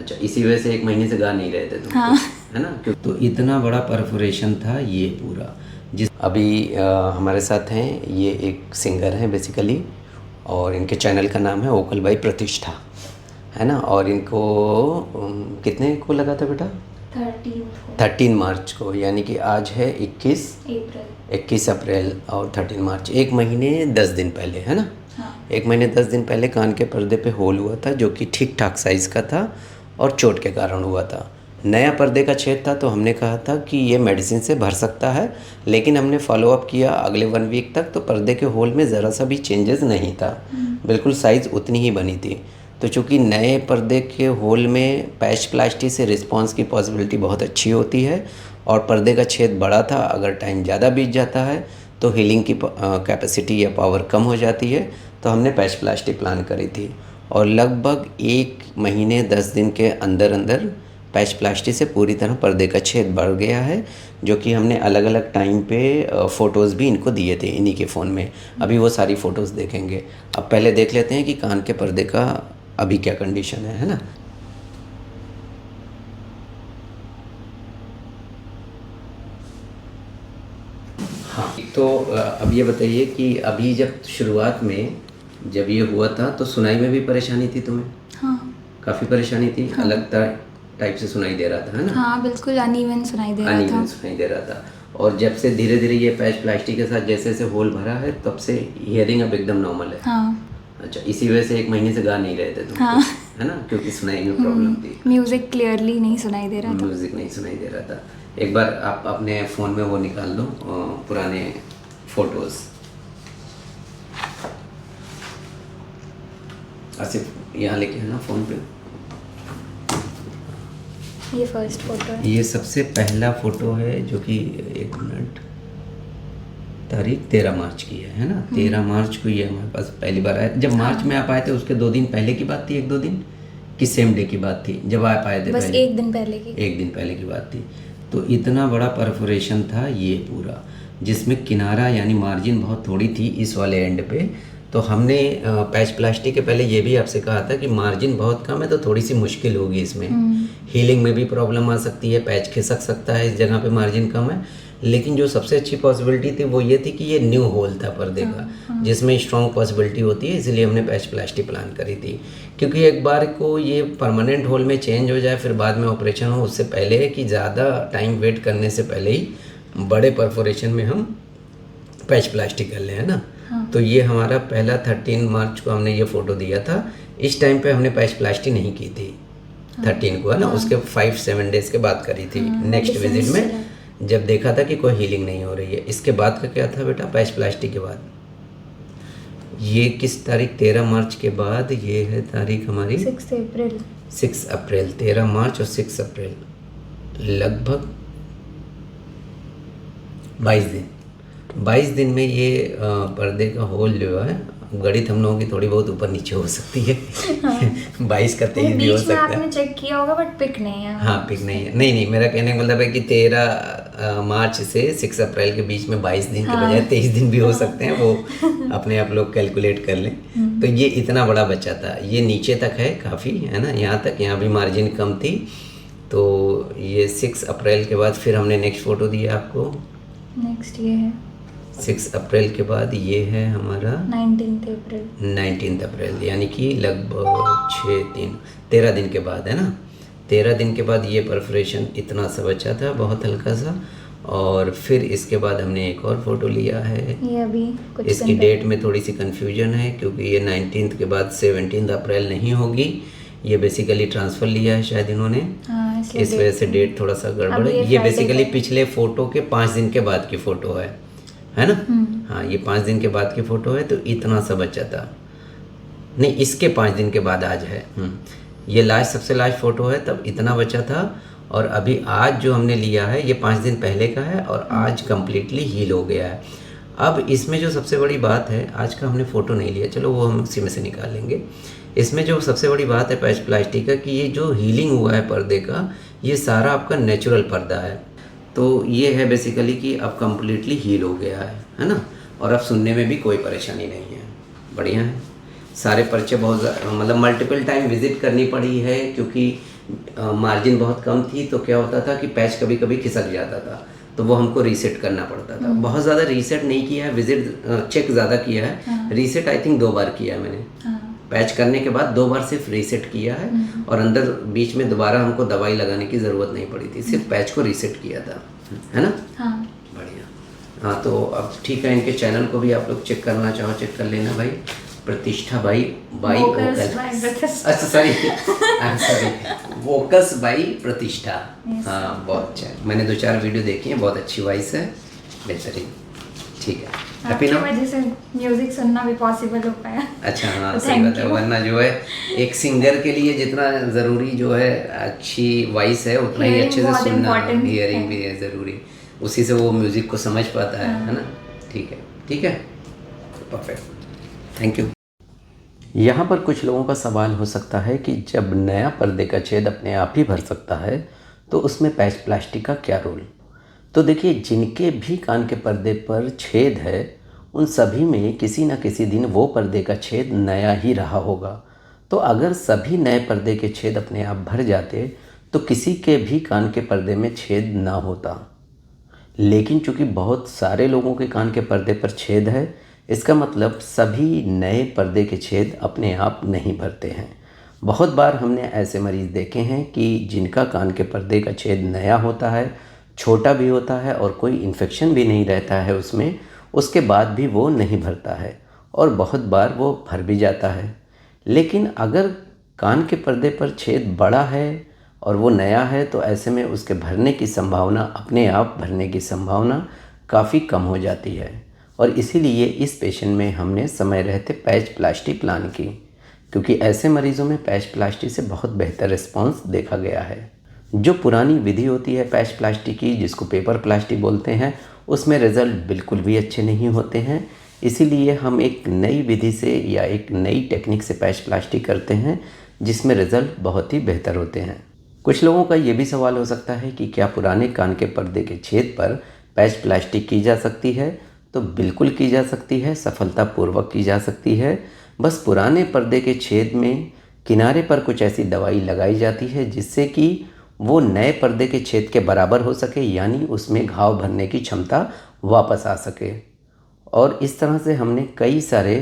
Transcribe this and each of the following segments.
अच्छा, इसी वजह से 1 महीने से गा नहीं रहे थे तुम। हाँ। है ना? तो इतना बड़ा परफोरेशन था ये पूरा। जिस अभी हमारे साथ हैं, ये एक सिंगर हैं बेसिकली, और इनके चैनल का नाम है ओकल बाई प्रतिष्ठा, है ना? और इनको कितने को लगा था बेटा? 13 मार्च को, यानी कि आज है 21 अप्रैल और 13 मार्च, 1 महीने 10 दिन पहले, है ना? हाँ। 1 महीने 10 दिन पहले कान के पर्दे पे होल हुआ था, जो कि ठीक ठाक साइज़ का था और चोट के कारण हुआ था। नया पर्दे का छेद था, तो हमने कहा था कि ये मेडिसिन से भर सकता है, लेकिन हमने फॉलोअप किया अगले 1 वीक तक, तो पर्दे के होल में ज़रा सा भी चेंजेस नहीं था, बिल्कुल साइज़ उतनी ही बनी थी। तो चूँकि नए पर्दे के होल में पैच प्लास्टी से रिस्पांस की पॉसिबिलिटी बहुत अच्छी होती है, और पर्दे का छेद बड़ा था, अगर टाइम ज़्यादा बीत जाता है तो हीलिंग की कैपेसिटी या पावर कम हो जाती है, तो हमने पैच प्लास्टी प्लान करी थी। और लगभग 1 महीने 10 दिन के अंदर अंदर पैच प्लास्टी से पूरी तरह पर्दे का छेद बढ़ गया है, जो कि हमने अलग अलग टाइम पे फ़ोटोज़ भी इनको दिए थे इन्हीं के फ़ोन में। अभी वो सारी फ़ोटोज़ देखेंगे। अब पहले देख लेते हैं कि कान के पर्दे का अभी क्या कंडीशन है ना? हाँ, तो अब ये बताइए कि अभी जब शुरुआत में जब ये हुआ था, तो सुनाई में भी परेशानी थी तुम्हें? हाँ। काफ़ी परेशानी थी? हाँ। अलग टाइप से सुनाई दे रहा था, है ना? हाँ, बिल्कुल अनइवन सुनाई दे रहा था। अनइवन सुनाई दे रहा था। और जब से धीरे धीरे ये पैच प्लास्टिक के साथ जैसे जैसे होल भरा है, तब से हियरिंग अब एकदम नॉर्मल है। हाँ। अच्छा, इसी वजह से 1 महीने से गा नहीं रहे थे तुम। हाँ। है ना? क्योंकि सुनाई में प्रॉब्लम थी, म्यूजिक क्लियरली नहीं सुनाई दे रहा था। म्यूज़िक नहीं सुनाई दे रहा था। एक बार आप अपने फ़ोन में वो निकाल दो, पुराने फ़ोटोज़। आसिफ यहाँ लेके है ना फ़ोन पे। ये फर्स्ट फोटो है। ये सबसे पहला फ़ोटो है, जो कि 1 मिनट, तारीख 13 मार्च की है ना? 13 मार्च को ये हमारे पास पहली बार आया। जब मार्च में आप आए थे, उसके 2 दिन पहले की बात थी, 1-2 दिन कि सेम डे की बात थी जब आप आए थे? बस पहले 1 दिन पहले की। 1 दिन पहले की बात थी। तो इतना बड़ा परफोरेशन था ये पूरा, जिसमें किनारा यानी मार्जिन बहुत थोड़ी थी इस वाले एंड पे। तो हमने पैच प्लास्टिक के पहले ये भी आपसे कहा था कि मार्जिन बहुत कम है, तो थोड़ी सी मुश्किल होगी इसमें, हीलिंग में भी प्रॉब्लम आ सकती है, पैच खिसक सकता है इस जगह पे मार्जिन कम है। लेकिन जो सबसे अच्छी पॉसिबिलिटी थी वो ये थी कि ये न्यू होल था पर्दे का, जिसमें स्ट्रॉन्ग पॉसिबिलिटी होती है, इसलिए हमने पैच प्लास्टिक प्लान करी थी। क्योंकि एक बार को ये परमानेंट होल में चेंज हो जाए, फिर बाद में ऑपरेशन हो, उससे पहले है कि ज़्यादा टाइम वेट करने से पहले ही बड़े परफोरेशन में हम पैच प्लास्टिक कर लें, है ना? तो ये हमारा पहला 13 मार्च को हमने ये फ़ोटो दिया था। इस टाइम पे हमने पैच प्लास्टिक नहीं की थी 13 को, है ना? उसके 5-7 डेज़ के बाद करी थी, नेक्स्ट विजिट में, जब देखा था कि कोई हीलिंग नहीं हो रही है। इसके बाद का क्या था बेटा? पैच प्लास्टिक के बाद ये किस तारीख? 13 मार्च के बाद ये है तारीख हमारी 6 अप्रैल। 6 अप्रैल, 13 मार्च और 6 अप्रैल, लगभग 22 दिन में ये पर्दे का होल जो है, गणित हम लोगों की थोड़ी बहुत ऊपर नीचे हो सकती है। 22 का 23 भी हो सकता है। आपने चेक किया होगा, बट पिक नहीं है। हाँ, पिक नहीं है। नहीं, मेरा कहने का मतलब है कि 13 मार्च से 6 अप्रैल के बीच में 22 दिन के बजाय 23 दिन भी हो सकते हैं, वो अपने आप लोग कैलकुलेट कर लें। तो ये इतना बड़ा बच्चा था, ये नीचे तक है काफ़ी, है ना? यहाँ तक, यहाँ भी मार्जिन कम थी। तो ये 6 अप्रैल के बाद फिर हमने नेक्स्ट फ़ोटो दिया आपको। नेक्स्ट ये है 6 अप्रैल के बाद ये है हमारा 19 अप्रैल, यानी कि लगभग 13 दिन के बाद, है ना? 13 दिन के बाद ये परफोरेशन इतना सा बचा था, बहुत हल्का सा। और फिर इसके बाद हमने एक और फ़ोटो लिया है। ये अभी कुछ इसकी डेट में थोड़ी सी कन्फ्यूजन है, क्योंकि ये 19 के बाद 17 अप्रैल नहीं होगी। ये बेसिकली ट्रांसफ़र लिया है शायद इन्होंने, इस वजह से डेट थोड़ा सा गड़बड़ है। ये बेसिकली पिछले फ़ोटो के 5 दिन के बाद की फ़ोटो है ना? हाँ, ये 5 दिन के बाद की फ़ोटो है, तो इतना सा बचा था। नहीं, इसके 5 दिन के बाद आज है। ये सबसे लास्ट फ़ोटो है, तब इतना बचा था। और अभी आज जो हमने लिया है ये 5 दिन पहले का है, और आज कम्प्लीटली हील हो गया है। अब इसमें जो सबसे बड़ी बात है, आज का हमने फ़ोटो नहीं लिया, चलो वो हम उसी में से निकाल लेंगे। इसमें जो सबसे बड़ी बात है पैच प्लास्टिक का, कि ये जो हीलिंग हुआ है पर्दे का, ये सारा आपका नेचुरल पर्दा है। तो ये है बेसिकली कि अब कम्प्लीटली हील हो गया है ना? और अब सुनने में भी कोई परेशानी नहीं है, बढ़िया है। सारे पर्चे बहुत मतलब मल्टीपल टाइम विज़िट करनी पड़ी है, क्योंकि मार्जिन बहुत कम थी तो क्या होता था कि पैच कभी कभी खिसक जाता था, तो वो हमको रीसेट करना पड़ता था। बहुत ज़्यादा रीसेट नहीं किया है, विजिट चेक ज़्यादा किया है। हाँ। रीसेट आई थिंक 2 बार किया है मैंने। हाँ। पैच करने के बाद 2 बार सिर्फ रीसेट किया है, और अंदर बीच में दोबारा हमको दवाई लगाने की ज़रूरत नहीं पड़ी थी, सिर्फ पैच को रीसेट किया था, है ना। हाँ। बढ़िया। हाँ तो अब ठीक है, इनके चैनल को भी आप लोग चेक करना चाहो चेक कर लेना भाई। प्रतिष्ठा by Vocus vocal, by Pratishtha. अच्छा sorry, I am sorry, vocals by Pratishtha. Yes. हाँ बहुत अच्छा, मैंने 2-4 वीडियो देखी हैं, बहुत अच्छी वॉइस है, बेहतरीन। ठीक है, हैप्पी आपकी ना। वजह से म्यूजिक सुनना भी पॉसिबल हो पाया। अच्छा हाँ तो सही thank बात है, you। वरना जो है एक सिंगर के लिए जितना ज़रूरी जो है अच्छी वॉइस है, उतना ही Hearing अच्छे से बहुत सुनना, important हियरिंग है। भी है ज़रूरी, उसी से वो म्यूज़िक को समझ पाता है ना। ठीक है, ठीक है, परफेक्ट, थैंक यू। यहाँ पर कुछ लोगों का सवाल हो सकता है कि जब नया पर्दे का छेद अपने आप ही भर सकता है तो उसमें पैच प्लास्टिक का क्या रोल। तो देखिए, जिनके भी कान के पर्दे पर छेद है उन सभी में किसी न किसी दिन वो पर्दे का छेद नया ही रहा होगा। तो अगर सभी नए पर्दे के छेद अपने आप भर जाते तो किसी के भी कान के पर्दे में छेद ना होता। लेकिन चूंकि बहुत सारे लोगों के कान के पर्दे पर छेद है, इसका मतलब सभी नए पर्दे के छेद अपने आप नहीं भरते हैं। बहुत बार हमने ऐसे मरीज़ देखे हैं कि जिनका कान के पर्दे का छेद नया होता है, छोटा भी होता है और कोई इन्फेक्शन भी नहीं रहता है उसमें, उसके बाद भी वो नहीं भरता है और बहुत बार वो भर भी जाता है। लेकिन अगर कान के पर्दे पर छेद बड़ा है और वो नया है तो ऐसे में उसके भरने की संभावना, अपने आप भरने की संभावना काफ़ी कम हो जाती है। और इसीलिए इस पेशेंट में हमने समय रहते पैच प्लास्टी प्लान की, क्योंकि ऐसे मरीज़ों में पैच प्लास्टी से बहुत बेहतर रिस्पॉन्स देखा गया है। जो पुरानी विधि होती है पैच प्लास्टी की, जिसको पेपर प्लास्टी बोलते हैं, उसमें रिज़ल्ट बिल्कुल भी अच्छे नहीं होते हैं। इसीलिए हम एक नई विधि से या एक नई टेक्निक से पैच प्लास्टी करते हैं जिसमें रिज़ल्ट बहुत ही बेहतर होते हैं। कुछ लोगों का ये भी सवाल हो सकता है कि क्या पुराने कान के पर्दे के छेद पर पैच प्लास्टी की जा सकती है। तो बिल्कुल की जा सकती है, सफलतापूर्वक की जा सकती है। बस पुराने पर्दे के छेद में किनारे पर कुछ ऐसी दवाई लगाई जाती है जिससे कि वो नए पर्दे के छेद के बराबर हो सके, यानी उसमें घाव भरने की क्षमता वापस आ सके। और इस तरह से हमने कई सारे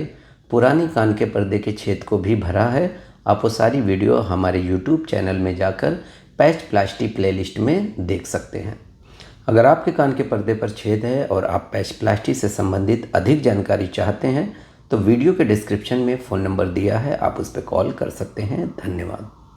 पुराने कान के पर्दे के छेद को भी भरा है। आप वो सारी वीडियो हमारे YouTube चैनल में जाकर पैच प्लास्टी प्लेलिस्ट में देख सकते हैं। अगर आपके कान के पर्दे पर छेद है और आप पैच प्लास्टी से संबंधित अधिक जानकारी चाहते हैं तो वीडियो के डिस्क्रिप्शन में फ़ोन नंबर दिया है, आप उस पर कॉल कर सकते हैं। धन्यवाद।